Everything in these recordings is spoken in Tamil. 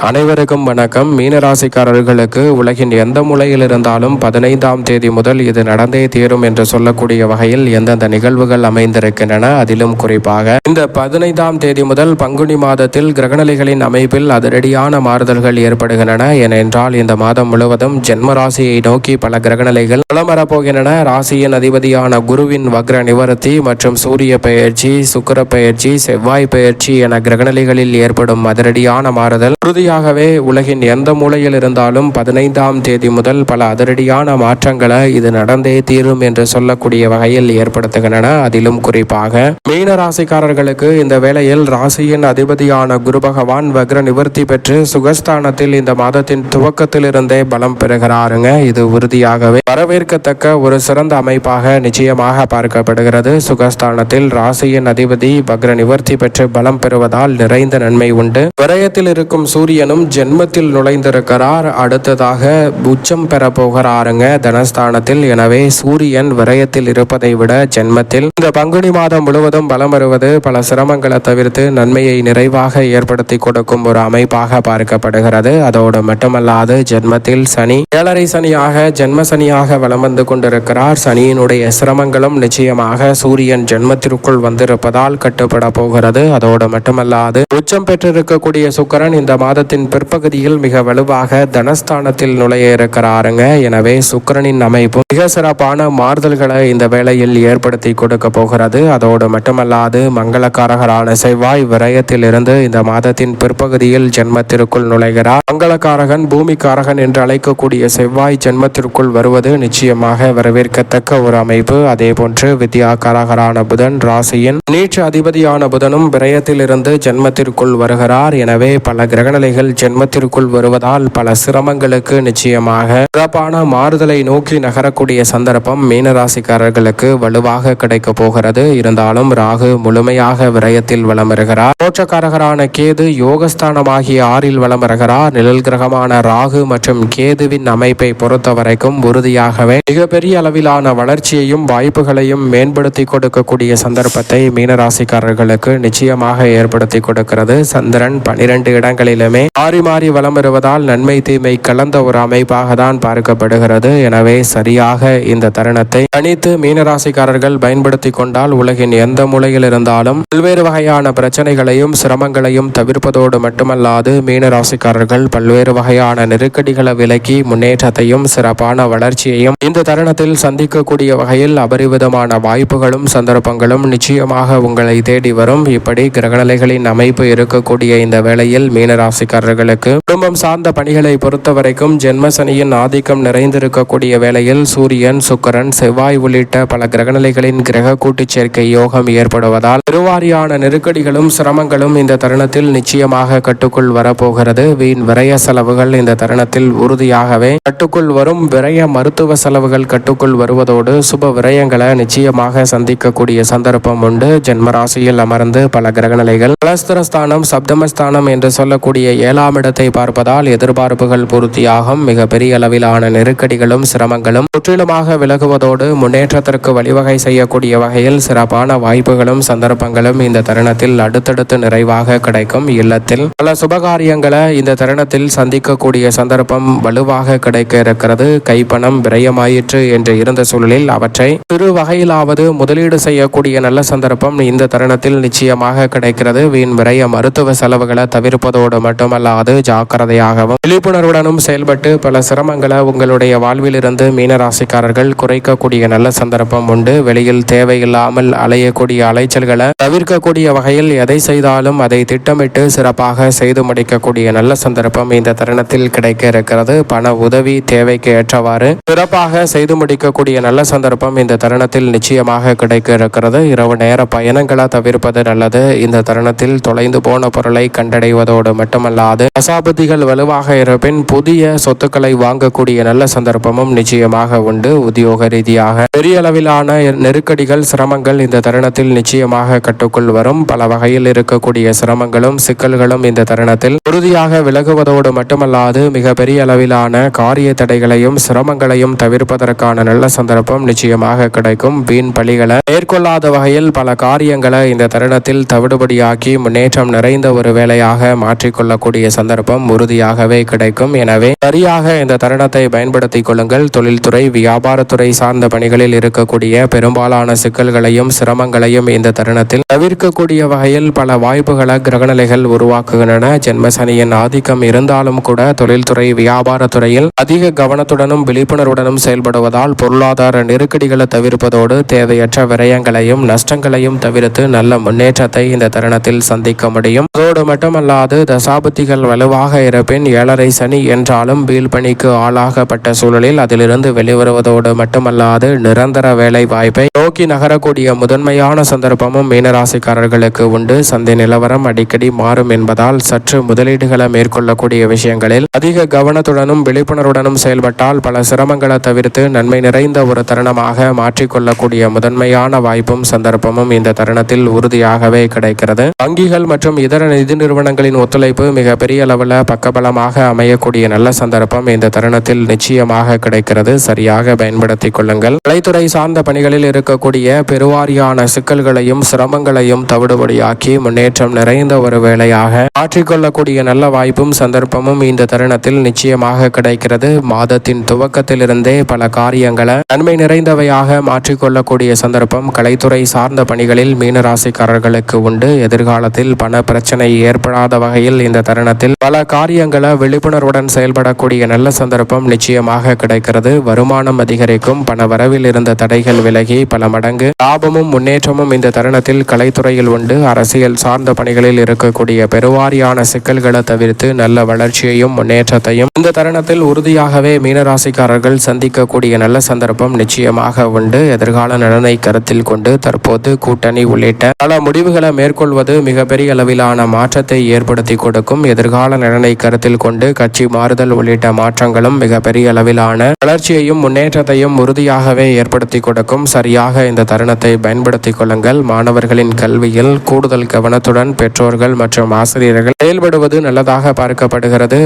அனைவருக்கும் வணக்கம். மீனராசிக்காரர்களுக்கு உலகின் எந்த மூலையில் இருந்தாலும் 15ஆம் தேதி முதல் இது நடந்தே தீரும் என்று சொல்லக்கூடிய வகையில் எந்தெந்த நிகழ்வுகள் அமைந்திருக்கின்றன. அதிலும் குறிப்பாக இந்த 15ஆம் தேதி முதல் பங்குனி மாதத்தில் கிரகநிலைகளின் அமைப்பில் அதிரடியான மாறுதல்கள் ஏற்படுகின்றன. ஏனென்றால் இந்த மாதம் முழுவதும் ஜென்ம ராசியை நோக்கி பல கிரகநிலைகள் வலம் வரப்போகின்றன. ராசியின் அதிபதியான குருவின் வக்ர நிவர்த்தி மற்றும் சூரிய பெயர்ச்சி, சுக்கிர பெயர்ச்சி, செவ்வாய் பெயர்ச்சி என கிரகநிலைகளில் ஏற்படும் அதிரடியான மாறுதல் உறுதியாகவே உலகின் எந்த மூலையில் இருந்தாலும் 15ஆம் தேதி முதல் பல அதிரடியான மாற்றங்களை இது நடந்தே தீரும் என்று சொல்லக்கூடிய வகையில் ஏற்படுத்துகின்றன. அதிலும் குறிப்பாக மீன ராசிக்காரர்களுக்கு இந்த வேளையில் ராசியின் அதிபதியான குரு பகவான் வக்ர நிவர்த்தி பெற்று சுகஸ்தானத்தில் இந்த மாதத்தின் துவக்கத்தில் இருந்தே பலம் பெறுகிறாருங்க. இது உறுதியாகவே வரவேற்கத்தக்க ஒரு சிறந்த அமைப்பாக நிச்சயமாக பார்க்கப்படுகிறது. சுகஸ்தானத்தில் ராசியின் அதிபதி வக்ர நிவர்த்தி பெற்று பலம் பெறுவதால் நிறைந்த நன்மை உண்டு. விரயத்தில் இருக்கும் சூரியனும் ஜென்மத்தில் நுழைந்திருக்கிறார். அடுத்ததாக உச்சம் பெற போகிறாருங்க தனஸ்தானத்தில். எனவே சூரியன் விரயத்தில் இருப்பதை விட ஜென்மத்தில் இந்த பங்குனி மாதம் முழுவதும் பலம் வருவது பல சிரமங்களை தவிர்த்து நன்மையை நிறைவாக ஏற்படுத்தி கொடுக்கும் ஒரு அமைப்பாக பார்க்கப்படுகிறது. அதோடு மட்டுமல்லாது ஜென்மத்தில் சனி ஏழரை சனியாக ஜென்ம சனியாக வலம் வந்து கொண்டிருக்கிறார். சனியினுடைய சிரமங்களும் நிச்சயமாக சூரியன் ஜென்மத்திற்குள் வந்திருப்பதால் கட்டுப்பட போகிறது. அதோடு மட்டுமல்லாது உச்சம் பெற்றிருக்கக்கூடிய சுக்கிரன் இந்த மாதத்தின் பிற்பகுதியில் மிக வலுவாக தனஸ்தானத்தில் நுழைய இருக்கிறாருங்க. எனவே சுக்கிரனின் அமைப்பு மிக சிறப்பான மாறுதல்களை இந்த வேளையில் ஏற்படுத்தி கொடுக்க போகிறது. அதோடு மட்டுமல்லாது மங்களக்காரகரான செவ்வாய் விரயத்தில் இருந்து இந்த மாதத்தின் பிற்பகுதியில் ஜென்மத்திற்குள் நுழைகிறார். மங்களக்காரகன் பூமிக்காரகன் என்று அழைக்கக்கூடிய செவ்வாய் ஜென்மத்திற்குள் வருவது நிச்சயமாக வரவேற்கத்தக்க ஒரு அமைப்பு. அதே போன்று வித்யாகாரகரான புதன் ராசியின் நீட்ச அதிபதியான புதனும் விரயத்தில் இருந்து ஜென்மத்திற்குள் வருகிறார். எனவே பல கிரகநிலைகள் ஜென்மத்திற்குள் வருவதால் பல சிரமங்களுக்கு நிச்சயமாக சிறப்பான மாறுதலை நோக்கி நகரக்கூடிய சந்தர்ப்பம் மீனராசிக்காரர்களுக்கு வலுவாக கிடைக்க போகிறது. இருந்தாலும் ராகு முழுமையாக விரயத்தில் வலம் வருகிறார். மோட்சக்காரகரான கேது யோகஸ்தானமாகிய 6இல் வலம் வருகிறார். நிழல் கிரகமான ராகு மற்றும் கேதுவின் அமைப்பை பொறுத்த வரைக்கும் உறுதியாகவே மிகப்பெரிய அளவிலான வளர்ச்சியையும் வாய்ப்புகளையும் மேம்படுத்தி கொடுக்கக்கூடிய சந்தர்ப்பத்தை மீனராசிக்காரர்களுக்கு நிச்சயமாக ஏற்படுத்தி கொடுக்கிறது. சந்திரன் 12 இடங்களிலுமே மாறி மாறி வலம் வருவதால் நன்மை தீமை கலந்த ஒரு அமைப்பாக தான் பார்க்கப்படுகிறது. எனவே சரியாக இந்த தருணத்தை கணித்து மீனராசிக்காரர்கள் பயன்படுத்தி கொண்டால் உலகின் எந்த மூலையில் இருந்தாலும் பல்வேறு வகையான பிரச்சனைகளையும் சிரமங்களையும் தவிர்ப்பதோடு மட்டுமல்லாது மீனராசிக்காரர்கள் பல்வேறு வகையான நெருக்கடிகளை விலக்கி முன்னேற்றத்தையும் சிறப்பான வளர்ச்சியையும் இந்த தருணத்தில் சந்திக்கக்கூடிய வகையில் அபரிவிதமான வாய்ப்புகளும் சந்தர்ப்பங்களும் நிச்சயமாக உங்களை தேடி வரும். இப்படி கிரகநிலைகளின் அமைப்பு இருக்கக்கூடிய இந்த வேளையில் மீனராசிக்காரர்களுக்கு குடும்பம் சார்ந்த பணிகளை பொறுத்தவரைக்கும் ஜென்மசனியின் ஆதிக்கம் நிறைந்திருக்கக்கூடிய வேளையில் சூரியன், சுக்கிரன், செவ்வாய் உள்ளிட்ட பல கிரகநிலைகளின் கிரக கூட்டு சேர்க்கை யோகம் ஏற்படுவதால் பெருவாரியான நெருக்கடிகளும் சிரமங்களும் இந்த தருணத்தில் நிச்சயமாக கட்டுக்குள் வரப்போகிறது. வீண் விரய செலவுகள் இந்த தருணத்தில் உறுதியாகவே கட்டுக்குள் வரும். விரய மருத்துவ செலவுகள் கட்டுக்குள் வருவதோடு சுப விரயங்களை நிச்சயமாக சந்திக்கக்கூடிய சந்தர்ப்பம் உண்டு. ஜென்மராசியில் அமர்ந்து பல கிரகநிலைகள் கலஸ்திரஸ்தானம், சப்தமஸ்தானம் என்று சொல்லக்கூடிய 7ஆம் இடத்தை பார்ப்பதால் எதிர்பார்ப்புகள் பூர்த்தியாகும். மிக பெரிய அளவிலான நெருக்கடிகளும் சிரமங்களும் முற்றிலுமாக விலகுவதோடு முன்னேற்றத்திற்கு வழிவகை செய்யக்கூடிய வகையில் சிறப்பான வாய்ப்புகளும் சந்தர்ப்பங்களும் இந்த தருணத்தில் அடுத்தடுத்து நிறைவாக கிடைக்கும். இல்லத்தில் பல சுபகாரியங்களை இந்த தருணத்தில் சந்திக்கக்கூடிய சந்தர்ப்பம் வலுவாக கிடைக்க இருக்கிறது. கைப்பணம் விரயமாயிற்று என்று இருந்த சூழலில் அவற்றை சிறு வகையிலாவது முதலீடு செய்யக்கூடிய நல்ல சந்தர்ப்பம் இந்த தருணத்தில் நிச்சயமாக கிடைக்கிறது. வீண் விரய மருத்துவ செலவுகளை தவிர்ப்பதோடு மட்டுமல்லாது ஜாக்கிரதையாகவும் விழிப்புணர்வுடனும் செயல்பட்டு பல சிரமங்களை உங்களுடைய வாழ்வில் இருந்து மீனராசிக்காரர்கள் குறைக்கக்கூடிய நல்ல சந்தர்ப்பம் உண்டு. வெளியில் தேவையில்லாமல் அலையக்கூடிய அலைச்சல்களை தவிர்க்கக்கூடிய வகையில் எதை செய்தாலும் அதை திட்டமிட்டு சிறப்பாக செய்து முடிக்கக்கூடிய நல்ல சந்தர்ப்பம் இந்த தருணத்தில் கிடைக்க இருக்கிறது. பண உதவி தேவைக்கு ஏற்றவாறு சிறப்பாக செய்து முடிக்கக்கூடிய நல்ல சந்தர்ப்பம் இந்த தருணத்தில் நிச்சயமாக கிடைக்க இருக்கிறது. இரவு நேர பயணங்களை தவிர்ப்பது நல்லது. இந்த தருணத்தில் தொலைந்து போன பொருளை கண்டடைவதோடு மட்டுமல்லாது அசாபதிகள் வலுவாக இருப்பின் புதிய சொத்துக்களை வாங்கக்கூடிய நல்ல சந்தர்ப்பமும் நிச்சயமாக உண்டு. உத்தியோக ரீதியாக பெரிய அளவிலான நெருக்கடிகள் சிரமங்கள் இந்த தருணத்தில் நிச்சயமாக கட்டுக்குள் வரும். பல வகையில் இருக்கக்கூடிய சிரமங்களும் சிக்கல்களும் இந்த தருணத்தில் உறுதியாக விலகுவதோடு மட்டுமல்லாது மிக பெரிய அளவிலான காரிய தடைகளையும் சிரமங்களையும் தவிர்ப்பதற்கான நல்ல சந்தர்ப்பம் நிச்சயமாக கிடைக்கும். வீண் பலிகளை மேற்கொள்ளாத வகையில் பல காரியங்களை இந்த தருணத்தில் தவிடுபடியாக்கி முன்னேற்றம் நிறைந்த ஒரு வேலையாக மாற்றிக்கொள்ளக்கூடிய கொள்ளக்கூடிய சந்தர்ப்பம் உறுதியாகவே கிடைக்கும். எனவே சரியாக இந்த தருணத்தை பயன்படுத்திக் கொள்ளுங்கள். தொழில்துறை வியாபாரத்துறை சார்ந்த பணிகளில் இருக்கக்கூடிய பெரும்பாலான சிக்கல்களையும் சிரமங்களையும் இந்த தருணத்தில் தவிர்க்கக்கூடிய வகையில் பல வாய்ப்புகளை கிரகநிலைகள் உருவாக்குகின்றன. ஜென்மசனியின் ஆதிக்கம் இருந்தாலும் கூட தொழில்துறை வியாபாரத்துறையில் அதிக கவனத்துடனும் விழிப்புணர்வுடனும் செயல்படுவதால் பொருளாதார நெருக்கடிகளை தவிர்ப்பதோடு தேவையற்ற விரயங்களையும் நஷ்டங்களையும் தவிர்த்து நல்ல முன்னேற்றத்தை இந்த தருணத்தில் சந்திக்க முடியும். அதோடு மட்டுமல்லாது தசாபுத்திகள் வலுவாக இருப்பின் 7.5 சனி என்றாலும் வீழ்பணிக்கு ஆளாகப்பட்ட சூழலில் அதிலிருந்து வெளிவருவதோடு மட்டுமல்லாது நிரந்தர வேலை வாய்ப்பை நோக்கி நகரக்கூடிய முதன்மையான சந்தர்ப்பமும் மீனராசிக்காரர்களுக்கு உண்டு. சந்தை நிலவரம் அடிக்கடி மாறும் என்பதால் சற்று முதலீடுகளை மேற்கொள்ளக்கூடிய விஷயங்களில் அதிக கவனத்துடனும் விழிப்புணர்வுடனும் செயல்பட்டால் பல சிரமங்களை தவிர்த்து நன்மை நிறைந்த ஒரு தருணமாக மாற்றிக்கொள்ளக்கூடிய முதன்மையான வாய்ப்பும் சந்தர்ப்பமும் இந்த தருணத்தில் உறுதியாகவே கிடைக்கிறது. வங்கிகள் மற்றும் இதர நிதி நிறுவனங்களின் ஒத்துழைப்பு மிக பெரிய அளவில் பக்கபலமாக அமையக்கூடிய நல்ல சந்தர்ப்பம் இந்த தருணத்தில் நிச்சயமாக கிடைக்கிறது. சரியாக பயன்படுத்திக் கொள்ளுங்கள். கலைத்துறை சார்ந்த பணிகளில் இருக்கக்கூடிய பெருவாரியான சிக்கல்களையும் சிரமங்களையும் தவிடுபடியாக்கி முன்னேற்றம் நிறைந்த ஒரு வேலையாக மாற்றிக்கொள்ளக்கூடிய நல்ல வாய்ப்பும் சந்தர்ப்பமும் இந்த தருணத்தில் நிச்சயமாக கிடைக்கிறது. மாதத்தின் துவக்கத்திலிருந்தே பல காரியங்களை நன்மை நிறைந்தவையாக மாற்றிக்கொள்ளக்கூடிய சந்தர்ப்பம் கலைத்துறை சார்ந்த பணிகளில் மீனராசிக்காரர்களுக்கு உண்டு. எதிர்காலத்தில் பண பிரச்சனை ஏற்படாத வகையில் இந்த தருணத்தில் பல காரியங்களை விழிப்புணர்வுடன் செயல்படக்கூடிய நல்ல சந்தர்ப்பம் நிச்சயமாக கிடைக்கிறது. வருமானம் அதிகரிக்கும். பண வரவில் இருந்த தடைகள் விலகி பல மடங்கு லாபமும் முன்னேற்றமும் இந்த தருணத்தில் கலைத்துறையில் உண்டு. அரசியல் சார்ந்த பணிகளில் இருக்கக்கூடிய பெருவாரியான சிக்கல்களை தவிர்த்து நல்ல வளர்ச்சியையும் முன்னேற்றத்தையும் இந்த தருணத்தில் உறுதியாகவே மீனராசிக்காரர்கள் சந்திக்கக்கூடிய நல்ல சந்தர்ப்பம் நிச்சயமாக உண்டு. எதிர்கால நலனை கருத்தில் கொண்டு தற்போது கூட்டணி உள்ளிட்ட பல முடிவுகளை மேற்கொள்வது மிகப்பெரிய அளவிலான மாற்றத்தை ஏற்படுத்தி கொடுக்கும். எதிர்கால நலனை கருத்தில் கொண்டு கட்சி மாறுதல் உள்ளிட்ட மாற்றங்களும் மிகப்பெரிய அளவிலான வளர்ச்சியையும் முன்னேற்றத்தையும் உறுதியாகவே ஏற்படுத்தி கொடுக்கும். சரியாக இந்த தருணத்தை பயன்படுத்திக் கொள்ளுங்கள். மாணவர்களின் கல்வியில் கூடுதல் கவனத்துடன் பெற்றோர்கள் மற்றும் ஆசிரியர்கள் செயல்படுவது நல்லதாக பார்க்கப்படுகிறது.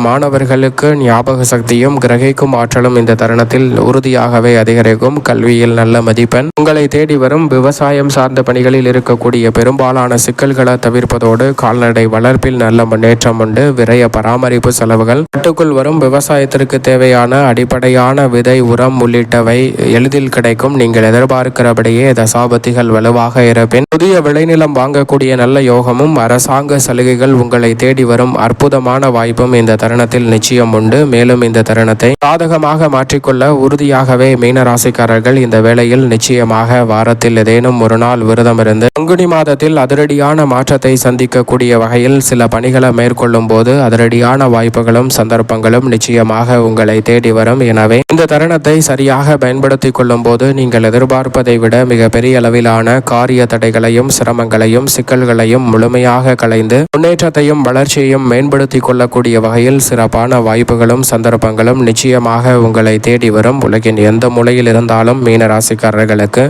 மாணவர்களுக்கு ஞாபக சக்தியும் கிரகிக்கும் ஆற்றலும் இந்த தருணத்தில் உறுதியாகவே அதிகரிக்கும். கல்வியில் நல்ல மதிப்பெண் உங்களை தேடி வரும். விவசாயம் சார்ந்த பணிகளில் இருக்கக்கூடிய பெரும்பாலான சிக்கல்களை தவிர்ப்பதோடு கால்நடை வளர்ப்பில் நல்ல முன்னேற்றம் உண்டு. விரய பராமரிப்பு செலவுகள் கட்டுக்குள் வரும். விவசாயத்திற்கு தேவையான அடிப்படையான விதை உரம் உள்ளிட்டவை எளிதில் கிடைக்கும். நீங்கள் எதிர்பார்க்கிறபடியே தசாபத்திகள் வலுவாக இருப்பின் புதிய விளைநிலம் வாங்கக்கூடிய நல்ல யோகமும் அரசாங்க சலுகைகள் உங்களை தேடி வரும் அற்புதமான வாய்ப்பும் இந்த தருணத்தில் நிச்சயம் உண்டு. மேலும் இந்த தருணத்தை சாதகமாக மாற்றிக்கொள்ள உறுதியாகவே மீனராசிக்காரர்கள் இந்த வேளையில் நிச்சயமாக வாரத்தில் ஏதேனும் ஒரு நாள் விரதம் இருந்து பங்குனி மாதத்தில் அதிரடியான மாற்றத்தை சந்திக்கக்கூடிய வகையில் சில பணிகளை மேற்கொள்ளும் போது அதிரடியான வாய்ப்புகளும் சந்தர்ப்பங்களும் நிச்சயமாக உங்களை தேடி வரும். எனவே இந்த தருணத்தை சரியாக பயன்படுத்திக் கொள்ளும் போது நீங்கள் எதிர்பார்ப்பதை விட மிக பெரிய அளவிலான காரிய தடைகளையும் சிரமங்களையும் சிக்கல்களையும் முழுமையாக களைந்து முன்னேற்றத்தையும் வளர்ச்சியையும் மேம்படுத்திக் கொள்ளக்கூடிய வகையில் சிறப்பான வாய்ப்புகளும் சந்தர்ப்பங்களும் நிச்சயமாக உங்களை தேடி வரும். உலகின் எந்த மூலையில் இருந்தாலும் மீனராசிக்காரர்களுக்கு